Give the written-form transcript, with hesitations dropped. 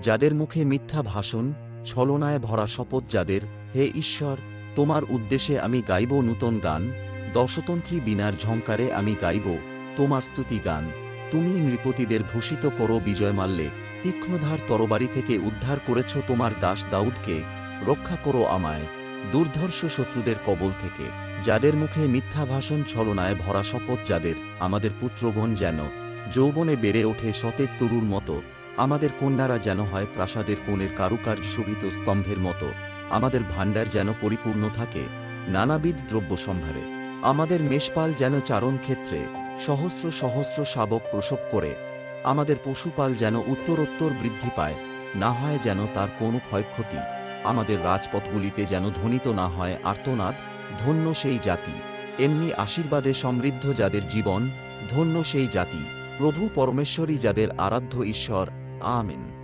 যাদের মুখে মিথ্যা ভাষণ, ছলনায় ভরা শপথ যাদের, হে ঈশ্বর, তোমার উদ্দেশ্যে আমি গাইব নূতন গান, দশতন্ত্রী বীণার ঝঙ্কারে আমি গাইব তোমার স্তুতি গান। তুমি নৃপতিদের ভূষিত করো বিজয়মাল্যে, তীক্ষ্ণধার তরবারি থেকে উদ্ধার করেছ তোমার দাস দাউদকে, রক্ষা করো আমায় দুর্ধর্ষ শত্রুদের কবল থেকে। যাদের মুখে মিথ্যা ভাষণ, ছলনায় ভরা শপথ যাদের, আমাদের পুত্রগণ যেন যৌবনে বেড়ে ওঠে সতেজ তরুর মতো, আমাদের কন্যারা যেন হয় প্রাসাদের কোণের কারুকার্য শোভিত স্তম্ভের মতো, আমাদের ভাণ্ডার যেন পরিপূর্ণ থাকে নানাবিধ দ্রব্য সম্ভারে, আমাদের মেষপাল যেন চারণ ক্ষেত্রে সহস্র সহস্র শাবক প্রসব করে, আমাদের পশুপাল যেন উত্তরোত্তর বৃদ্ধি পায়, না হয় যেন তার কোনো ক্ষয়ক্ষতি, আমাদের রাজপথগুলিতে যেন ধ্বনিত না হয় আর্তনাদ। ধন্য সেই জাতি, এমনি আশীর্বাদে সমৃদ্ধ যাদের জীবন, ধন্য সেই জাতি, প্রভু পরমেশ্বরই যাদের আরাধ্য ঈশ্বর। আমেন।